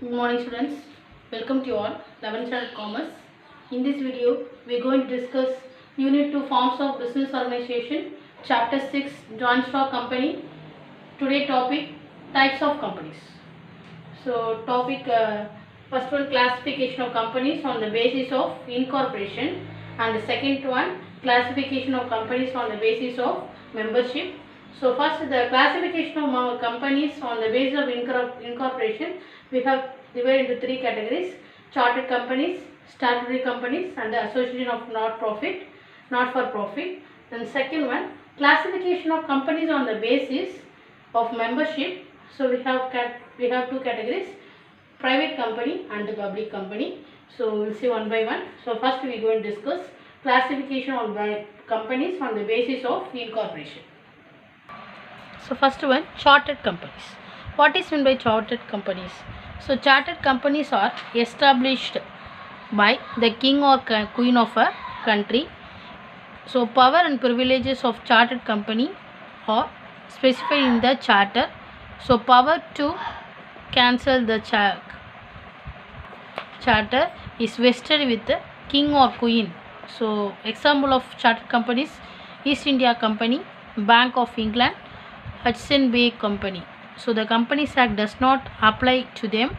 Good morning students, welcome to you all 11th standard commerce. In this video we are going to discuss unit 2 forms of business organization, chapter 6 joint stock company. Today topic types of companies. So topic first one classification of companies on the basis of incorporation, and the second one classification of companies on the basis of membership. So first the classification of companies on the basis of incorporation, we have divided into three categories: chartered companies, statutory companies, and the association of not for profit. Then second one classification of companies on the basis of membership. So we have two categories: private company and the public company. So we'll see one by one. So first we are going to discuss classification of companies on the basis of incorporation. So first one, chartered companies. What is meant by chartered companies? So chartered companies are established by the king or queen of a country. So power and privileges of chartered company are specified in the charter. So power to cancel the charter is vested with the king or queen. So example of chartered companies: East India Company, Bank of England, Hudson Bay Company. So the Companies Act does not apply to them.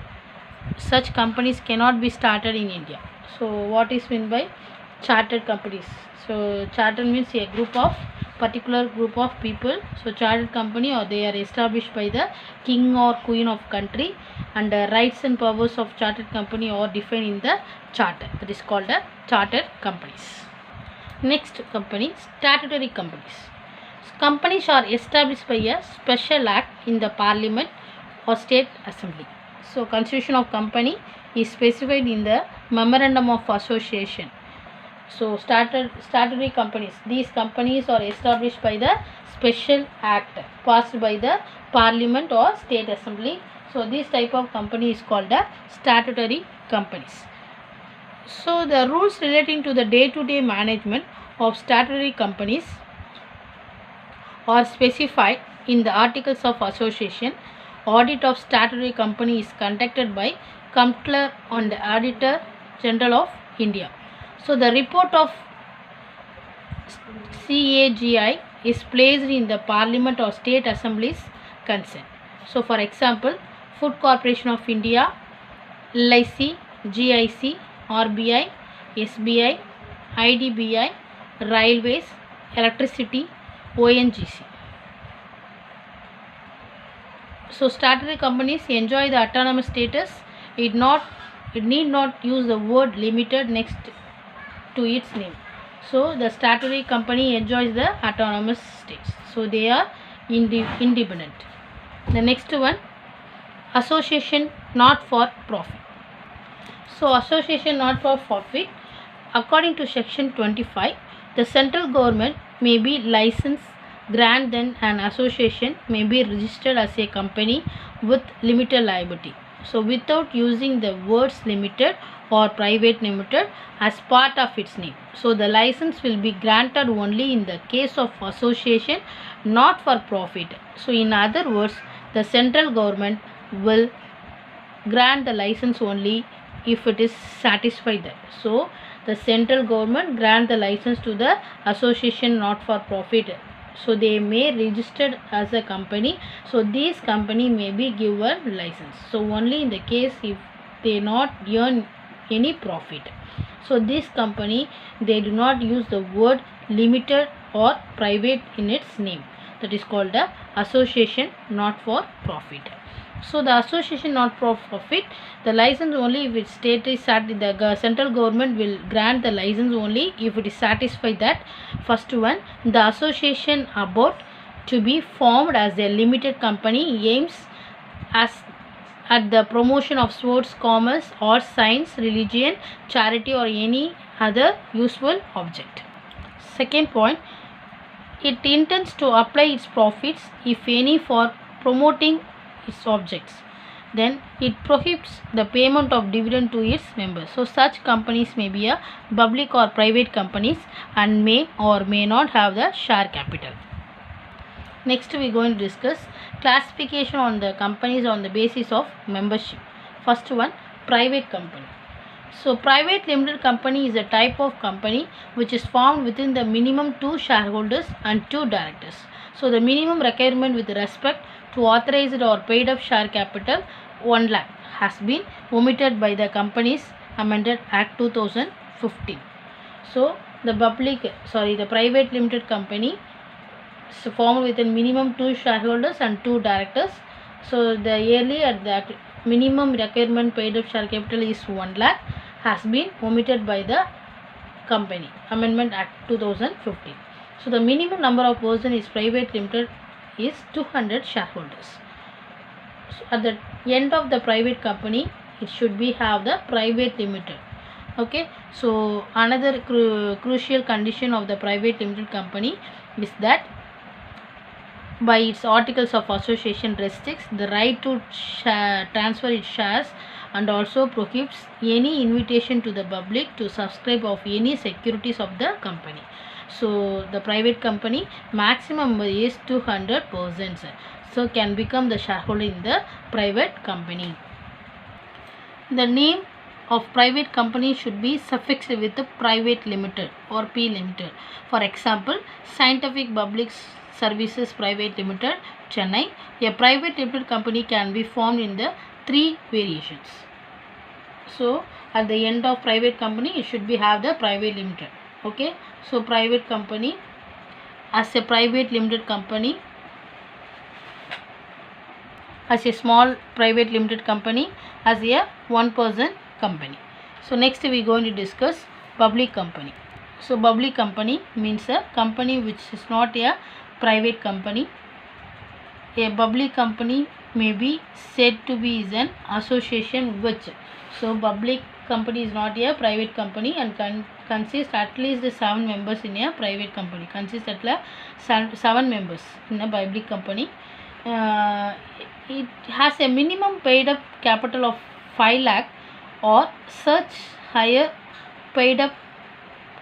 Such companies cannot be started in India. So what is meant by chartered companies? So chartered means a particular group of people. So chartered company, or they are established by the king or queen of country, and the rights and powers of chartered company are defined in the charter. That is called the chartered companies. Next company, statutory companies. Companies are established by a special act in the parliament or state assembly. So constitution of company is specified in the memorandum of association. So statutory companies, these companies are established by the special act passed by the parliament or state assembly. So this type of company is called the statutory companies. So the rules relating to the day-to-day management of statutory companies are specified in the articles of association. Audit of statutory company is conducted by Comptroller and the Auditor General of India. So the report of CAGI is placed in the Parliament or State Assemblies concerned. So for example, Food Corporation of India, LIC, GIC, RBI, SBI, IDBI, Railways, Electricity, ONGC. So statutory companies enjoy the autonomous status. It need not use the word limited next to its name. So the statutory company enjoys the autonomous status. So they are independent. The next one, association not for profit. So association not for profit, according to section 25, the central government may be licensed, grant then an association may be registered as a company with limited liability. So without using the words limited or private limited as part of its name. So the license will be granted only in the case of association not for profit. So in other words, the central government will grant the license only if it is satisfied that. So the central government grant the license to the association not for profit. So they may register as a company. So this company may be given license. So only in the case if they not earn any profit. So this company, they do not use the word limited or private in its name. That is called the association not for profit. So the association not for profit, the license only if its state is the central government will grant the license only if it is satisfied that first one, the association about to be formed as a limited company aims at the promotion of sports, commerce, or science, religion, charity, or any other useful object. Second point, it intends to apply its profits, if any, for promoting its objects. Then it prohibits the payment of dividend to its members. So such companies may be a public or private companies and may or may not have the share capital. Next we are going to discuss classification on the companies on the basis of membership. First one, private company. So private limited company is a type of company which is formed within the minimum 2 shareholders and 2 directors. So the minimum requirement with respect to authorized or paid up share capital 1 lakh has been omitted by the Companies Amended Act 2015. So the private limited company is formed within minimum 2 shareholders and 2 directors. So the yearly at that minimum requirement paid up share capital is 1 lakh has been omitted by the Company Amendment Act 2015. So the minimum number of persons is private limited is 200 shareholders. So at the end of the private company, it should be have the private limited. Okay, so another crucial condition of the private limited company is that by its articles of association restricts the right to transfer its shares and also prohibits any invitation to the public to subscribe of any securities of the company. So the private company maximum is 200 persons, so can become the shareholder in the private company. The name of private company should be suffixed with private limited or P limited. For example, Scientific Public Services Private Limited, Chennai. A private limited company can be formed in the 3 variations. So at the end of private company, it should be have the private limited. Okay, so private company as a private limited company, as a small private limited company, as a 1 person company. So next we are going to discuss public company. So public company means a company which is not a private company. A public company may be said to be is an association which, so public company is not a private company and consists at least 7 members in a private company. Consists at least 7 members in a public company. It has a minimum paid up capital of 5 lakh or such higher paid up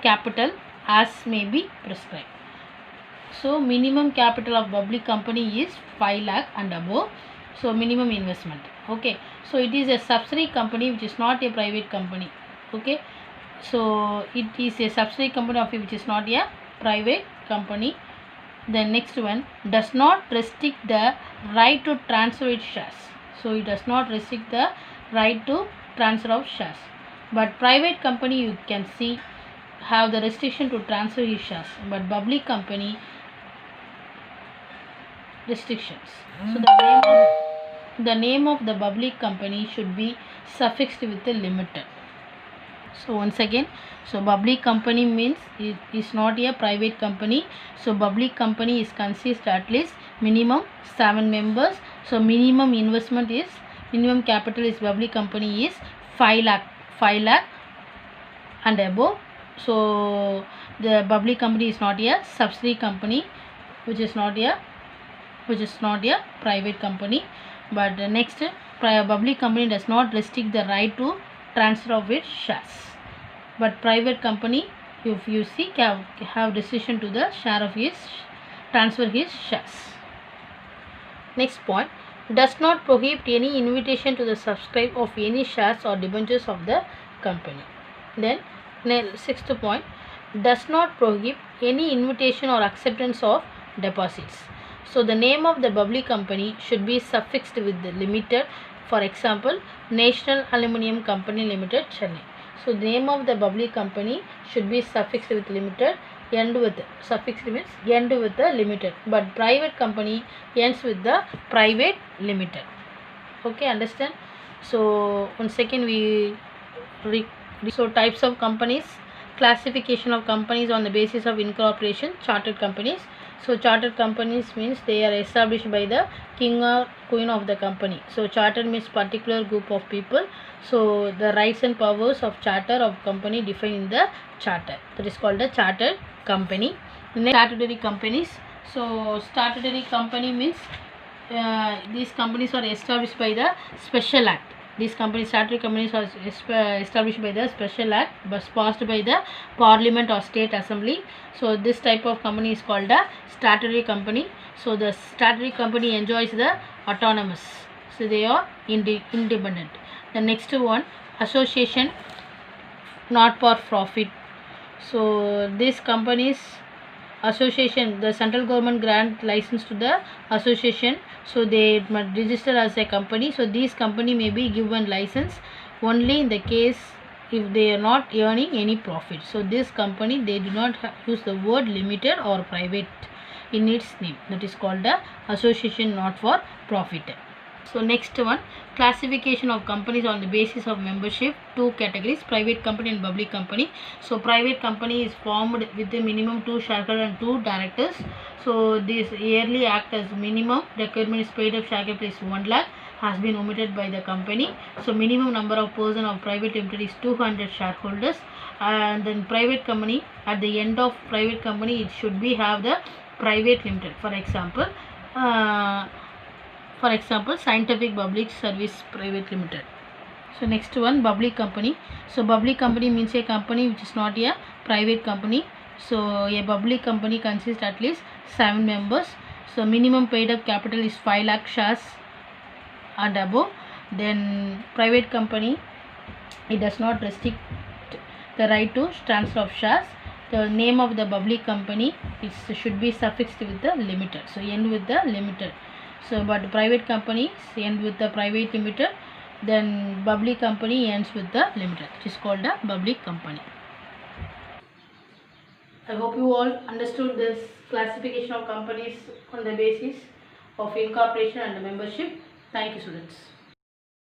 capital as may be prescribed. So minimum capital of public company is 5 lakh and above. So minimum investment. Okay, so it is a subsidiary company which is not a private company. Okay, so it is a subsidiary company of which is not a private company. The next one, does not restrict the right to transfer its shares. So it does not restrict the right to transfer of shares. But private company, you can see, have the restriction to transfer his shares, but public company restrictions. So the name of the public company should be suffixed with the limited. So once again, so public company means it is not a private company. So public company is consist at least minimum 7 members. So minimum investment is, minimum capital is public company is 5 lakh and above. So the public company is not a subsidiary company, which is not a private company. But the next, public company does not restrict the right to transfer of its shares, but private company, if you see, have decision to the share of his transfer his shares. Next point, does not prohibit any invitation to the subscribe of any shares or debentures of the company. Then sixth point, does not prohibit any invitation or acceptance of deposits. So the name of the public company should be suffixed with the limited. For example, National Aluminium Company Limited, Chennai. So the name of the public company should be suffixed with limited, end with suffixed means end with the limited, but private company ends with the private limited. Okay, understand? So once again so types of companies, classification of companies on the basis of incorporation, chartered companies. So chartered companies means they are established by the king or queen of the company. So chartered means particular group of people. So the rights and powers of charter of company defined in the charter, that is called the chartered company. Next, statutory companies. So statutory company means these companies are established by the special act. These companies, statutory companies, are established by the special act passed by the parliament or state assembly. So this type of company is called a statutory company. So the statutory company enjoys the autonomous. So they are independent. The next one, association not for profit. So these companies association, the central government grant license to the association, so they must register as a company. So these company may be given license only in the case if they are not earning any profit. So this company, they do not use the word limited or private in its name. That is called the association not for profit. So next one, classification of companies on the basis of membership. Two categories, private company and public company. So private company is formed with a minimum 2 shareholders and 2 directors. So this yearly act as minimum requirement is paid up share capital is 1 lakh has been omitted by the company. So minimum number of person of private limited is 200 shareholders. And then private company, at the end of private company, it should be have the private limited. For example, Scientific Public Service Private Limited. So next one, public company. So public company means a company which is not a private company. So a public company consists at least 7 members. So minimum paid up capital is 5 lakh shares and above. Then private company, it does not restrict the right to transfer of shares. The name of the public company should be suffixed with the limited. So end with the limited. So but private companies end with the private limited, then public company ends with the limited. It is called a public company. I hope you all understood this classification of companies on the basis of incorporation and membership. Thank you, students.